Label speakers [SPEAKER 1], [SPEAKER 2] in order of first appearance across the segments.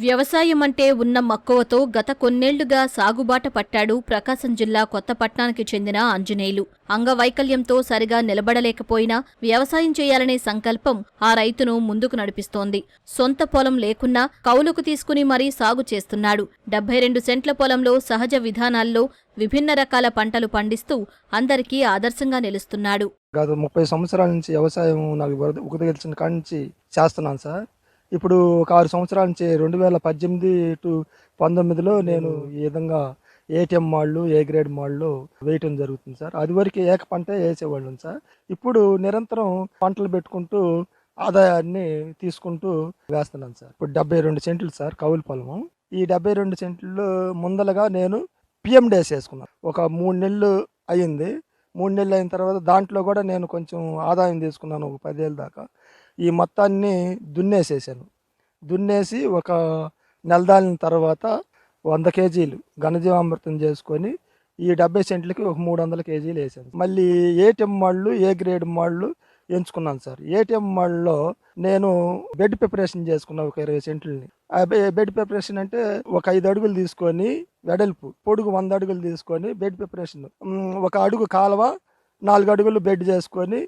[SPEAKER 1] వ్యవసాయం అంటే ఉన్న మక్కువతో గత కొన్నేళ్లుగా సాగుబాట పట్టాడు ప్రకాశం జిల్లా కొత్తపట్నానికి చెందిన ఆంజనేయులు. అంగవైకల్యంతో సరిగా నిలబడలేకపోయినా వ్యవసాయం చేయాలనే సంకల్పం ఆ రైతును ముందుకు నడిపిస్తోంది. సొంత పొలం లేకున్నా కౌలుకు తీసుకుని మరీ సాగు చేస్తున్నాడు. 72 సెంట్ల పొలంలో సహజ విధానాల్లో విభిన్న రకాల పంటలు పండిస్తూ అందరికీ ఆదర్శంగా నిలుస్తున్నాడు.
[SPEAKER 2] గత 30 సంవత్సరాల నుంచి వ్యవసాయం నాకు ఉపయోగించిన కాడి నుంచి చేస్తున్నాను సార్. ఇప్పుడు ఒక 6 సంవత్సరాల నుంచి 2018 టు 19లో నేను ఈ విధంగా ఏటీఎం మాళ్ళు, ఏ గ్రేడ్ మాళ్ళు వేయటం జరుగుతుంది సార్. అది వరకు ఏక పంట వేసేవాళ్ళం సార్. ఇప్పుడు నిరంతరం పంటలు పెట్టుకుంటూ ఆదాయాన్ని తీసుకుంటూ వేస్తున్నాను సార్. ఇప్పుడు 72 సెంట్లు సార్ కౌలు పొలము. ఈ 72 సెంట్లు ముందలగా నేను పిఎండిఎస్ వేసుకున్నాను. ఒక 3 నెలలు అయ్యింది. 3 నెలలు అయిన తర్వాత దాంట్లో కూడా నేను కొంచెం ఆదాయం తీసుకున్నాను, ఒక 10 ఏళ్ళ దాకా. ఈ మొత్తాన్ని దున్నేసేసాను. దున్నేసి ఒక నెలదాలిన తర్వాత 100 కేజీలు ఘనజీవామృతం చేసుకొని ఈ 70 సెంట్లకి ఒక 300 కేజీలు వేసాను. మళ్ళీ ఏటీఎం మాళ్ళు, ఏ గ్రేడ్ మాళ్ళు ఎంచుకున్నాను సార్. ఏటీఎం మాళ్ళలో నేను బెడ్ ప్రిపరేషన్ చేసుకున్నాను ఒక 20 సెంట్లని. బెడ్ ప్రిపరేషన్ అంటే ఒక 5 అడుగులు తీసుకొని వెడల్పు, పొడుగు 100 అడుగులు తీసుకొని బెడ్ ప్రిపరేషన్, ఒక అడుగు కాలువ, 4 అడుగులు బెడ్ చేసుకొని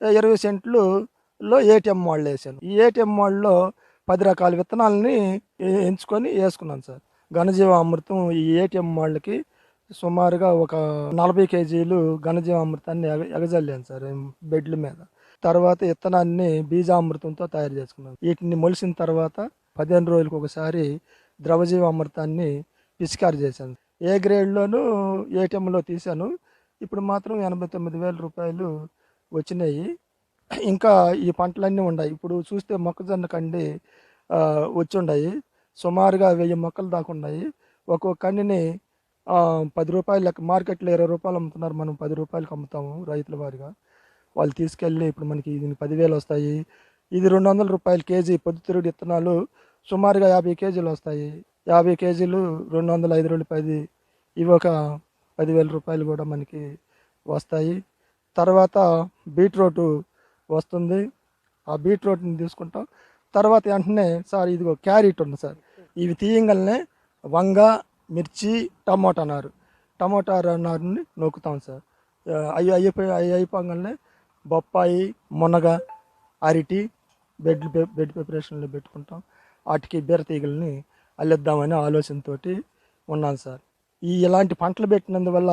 [SPEAKER 2] 20 సెంట్లలో ఏటీఎం మాళ్ళు వేసాను. ఈ ఏటీఎం మాళ్ళలో 10 రకాల విత్తనాలని ఎంచుకొని వేసుకున్నాను సార్. ఘనజీవామృతం ఈ ఏటీఎం మాళ్ళకి సుమారుగా ఒక 40 కేజీలు ఘనజీవామృతాన్ని ఎగజల్లాను సార్ బెడ్ల మీద. తర్వాత విత్తనాన్ని బీజామృతంతో తయారు చేసుకున్నాను. వీటిని మొలిసిన తర్వాత 15 రోజులకు ఒకసారి ద్రవజీవామృతాన్ని పిచికారి చేశాను. ఏ గ్రేడ్లోనూ ఏటీఎంలో తీశాను. ఇప్పుడు మాత్రం 89,000 రూపాయలు వచ్చినాయి. ఇంకా ఈ పంటలన్నీ ఉన్నాయి. ఇప్పుడు చూస్తే మొక్కజొన్న కండి వచ్చి ఉన్నాయి. సుమారుగా 1000 మొక్కలు దాకా ఉన్నాయి. ఒక్కొక్క కండిని 10 రూపాయలు లెక్క, మార్కెట్లో 20 రూపాయలు అమ్ముతున్నారు, మనం 10 రూపాయలకి అమ్ముతాము రైతుల వారిగా. వాళ్ళు తీసుకెళ్ళి ఇప్పుడు మనకి దీనికి 10,000 వస్తాయి. ఇది 200 రూపాయలు కేజీ పొద్దుతిరుగుడు విత్తనాలు సుమారుగా 50 కేజీలు వస్తాయి. 50 కేజీలు 200, 5 రోజులు 10, ఇవి ఒక 10,000 రూపాయలు కూడా మనకి వస్తాయి. తర్వాత బీట్రూట్ వస్తుంది. ఆ బీట్రూట్ని తీసుకుంటాం. తర్వాత వెంటనే సార్ ఇదిగో క్యారెట్ ఉంది సార్. ఇవి తీయంగానే వంగ, మిర్చి, టమోటా నారుని నొక్కుతాం సార్. అవి అయిపోగానే బొప్పాయి, మునగ, అరటి బెడ్ ప్రిపరేషన్లో పెట్టుకుంటాం. వాటికి బీరతీగల్ని అల్లిద్దామనే ఆలోచనతో ఉన్నాను సార్. ఇలాంటి పంటలు పెట్టినందువల్ల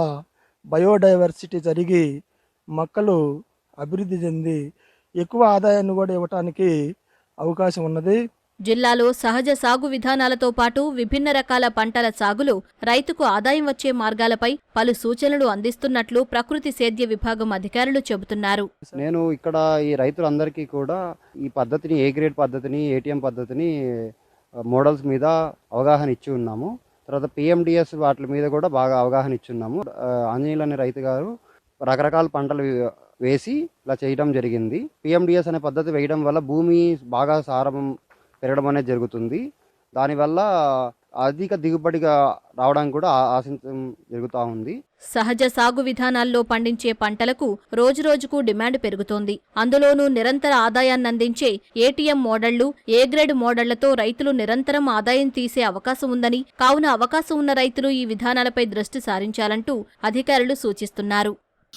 [SPEAKER 2] బయోడైవర్సిటీ జరిగి మొక్కలు అభివృద్ధి చెంది ఎక్కువ ఆదాయాన్ని కూడా ఇవ్వటానికి అవకాశం ఉన్నది.
[SPEAKER 1] జిల్లాలో సహజ సాగు విధానాలతో పాటు విభిన్న రకాల పంటల సాగులో రైతుకు ఆదాయం వచ్చే మార్గాలపై పలు సూచనలు అందిస్తున్నట్లు ప్రకృతి సేద్య విభాగం అధికారులు చెబుతున్నారు.
[SPEAKER 3] నేను ఇక్కడ ఈ రైతులందరికీ కూడా ఈ పద్ధతిని, ఏ గ్రేడ్ పద్ధతిని, ఏటీఎం పద్ధతిని మోడల్స్ మీద అవగాహన ఇచ్చి ఉన్నాము. తర్వాత పిఎండిఎస్ వాటి మీద కూడా బాగా అవగాహన ఇచ్చి ఉన్నాము. ఆంజనేయులు అనే రైతు గారు రకరకాల పంటలు వేసి ఇలా చేయడం జరిగింది. పిఎండిఎస్ అనే పద్ధతి వేయడం వల్ల భూమి బాగా సారం పెరగడం అనేది జరుగుతుంది. దానివల్ల అధిక దిగుబడిగా రావడానికి కూడా ఆశించడం జరుగుతూ ఉంది.
[SPEAKER 1] సహజ సాగు విధానాల్లో పండించే పంటలకు రోజురోజుకు డిమాండ్ పెరుగుతోంది. అందులోనూ నిరంతర ఆదాయాన్నందించే ఏటీఎం మోడళ్లు, ఏ గ్రేడ్ మోడళ్లతో రైతులు నిరంతరం ఆదాయం తీసే అవకాశం ఉందని, కావున అవకాశం ఉన్న రైతులు ఈ విధానాలపై దృష్టి సారించాలంటూ అధికారులు సూచిస్తున్నారు.